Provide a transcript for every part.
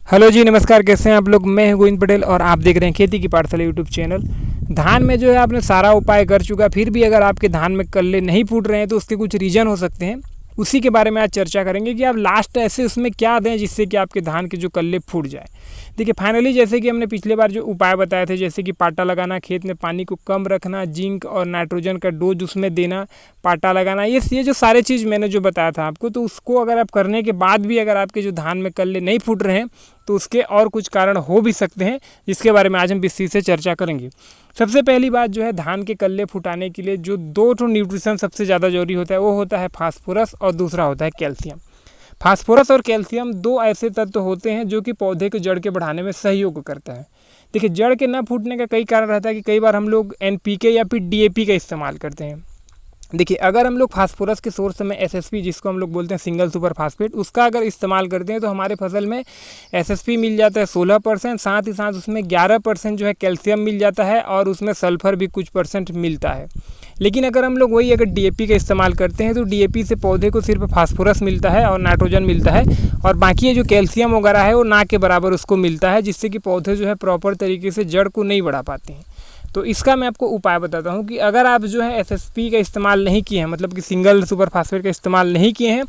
Hello जी, नमस्कार। कैसे हैं आप लोग। मैं हूं गोविंद पटेल और आप देख रहे हैं खेती की पाठशाला यूट्यूब चैनल। धान में जो है आपने सारा उपाय कर चुका, फिर भी अगर आपके धान में कल्ले नहीं फूट रहे हैं तो उसके कुछ रीज़न हो सकते हैं। उसी के बारे में आज चर्चा करेंगे कि आप लास्ट ऐसे उसमें क्या दें जिससे कि आपके धान के जो कल्ले फूट जाए। देखिए, फाइनली जैसे कि हमने पिछले बार जो उपाय बताए थे, जैसे कि पाटा लगाना, खेत में पानी को कम रखना, जिंक और नाइट्रोजन का डोज उसमें देना, पाटा लगाना, ये जो सारे चीज़ मैंने जो बताया था आपको, तो उसको अगर आप करने के बाद भी अगर आपके जो धान में कल्ले नहीं फूट रहे हैं तो उसके और कुछ कारण हो भी सकते हैं, जिसके बारे में आज हम विस्तार से चर्चा करेंगे। सबसे पहली बात जो है, धान के कल्ले फुटाने के लिए जो दो न्यूट्रिशन सबसे ज़्यादा जरूरी होता है वो होता है फास्फोरस और दूसरा होता है कैल्शियम। फास्फोरस और कैल्शियम दो ऐसे तत्व होते हैं जो कि पौधे के जड़ के बढ़ाने में सहयोग करता है। देखिए, जड़ के न फूटने का कई कारण रहता है कि कई बार हम लोग NPK या फिर DAP का इस्तेमाल करते हैं। देखिए, अगर हम लोग फास्फोरस के सोर्स में SSP, जिसको हम लोग बोलते हैं सिंगल सुपर फास्फेट, उसका अगर इस्तेमाल करते हैं तो हमारे फसल में SSP मिल जाता है 16%, साथ ही साथ उसमें 11% जो है कैल्शियम मिल जाता है और उसमें सल्फर भी कुछ % मिलता है। लेकिन अगर हम लोग वही अगर DAP का इस्तेमाल करते हैं तो DAP से पौधे को सिर्फ फास्फोरस मिलता है और नाइट्रोजन मिलता है, और बाकी ये जो कैल्शियम वगैरह है वो ना के बराबर उसको मिलता है, जिससे कि पौधे जो है प्रॉपर तरीके से जड़ को नहीं बढ़ा पाते हैं। तो इसका मैं आपको उपाय बताता हूँ कि अगर आप जो है SSP का इस्तेमाल नहीं किए हैं, मतलब कि सिंगल सुपर फास्फेट का इस्तेमाल नहीं किए हैं,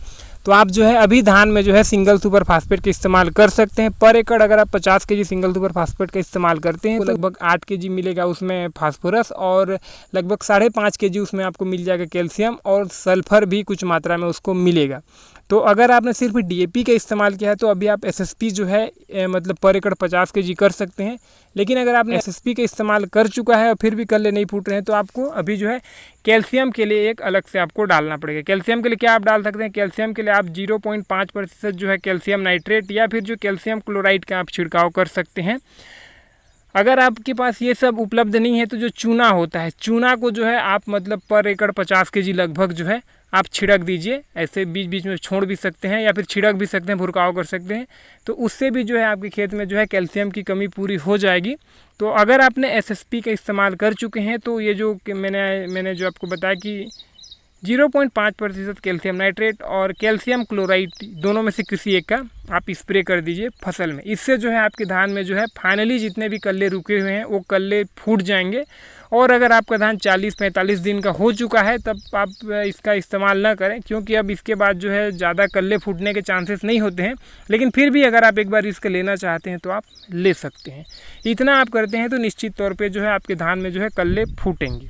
तो आप जो है अभी धान में जो है सिंगल सुपर फास्फेट का इस्तेमाल कर सकते हैं। पर एकड़ अगर आप 50 kg सिंगल सुपर फास्फेट का इस्तेमाल करते हैं तो लगभग 8 kg मिलेगा उसमें फास्फोरस, और लगभग 5.5 kg उसमें आपको मिल जाएगा कैल्शियम, और सल्फर भी कुछ मात्रा में उसको मिलेगा। तो अगर आपने सिर्फ DAP का इस्तेमाल किया है तो अभी आप SSP जो है मतलब पर एकड़ 50 kg कर सकते हैं। लेकिन अगर आपने SSP का इस्तेमाल कर चुका है और फिर भी कल्ले नहीं फूट रहे हैं तो आपको अभी जो है कैल्शियम के लिए एक अलग से आपको डालना पड़ेगा। कैल्शियम के लिए क्या आप डाल सकते हैं, कैल्शियम के लिए आप 0.5% जो है कैल्शियम नाइट्रेट या फिर जो कैल्शियम क्लोराइड का आप छिड़काव कर सकते हैं। अगर आपके पास ये सब उपलब्ध नहीं है तो जो चूना होता है, चूना को जो है आप मतलब पर एकड़ 50 kg लगभग जो है आप छिड़क दीजिए। ऐसे बीच बीच में छोड़ भी सकते हैं या फिर छिड़क भी सकते हैं, भुरकाव कर सकते हैं। तो उससे भी जो है आपके खेत में जो है कैल्शियम की कमी पूरी हो जाएगी। तो अगर आपने SSP का इस्तेमाल कर चुके हैं तो ये जो मैंने जो आपको बताया कि 0.5% कैल्शियम नाइट्रेट और कैल्शियम क्लोराइड दोनों में से किसी एक का आप स्प्रे कर दीजिए फसल में। इससे जो है आपके धान में जो है फाइनली जितने भी कल्ले रुके हुए हैं वो कल्ले फूट जाएंगे। और अगर आपका धान 40-45 दिन का हो चुका है तब आप इसका इस्तेमाल ना करें, क्योंकि अब इसके बाद जो है ज़्यादा कल्ले फूटने के चांसेस नहीं होते हैं। लेकिन फिर भी अगर आप एक बार रिस्क लेना चाहते हैं तो आप ले सकते हैं। इतना आप करते हैं तो निश्चित तौर पे जो है आपके धान में जो है कल्ले फूटेंगे।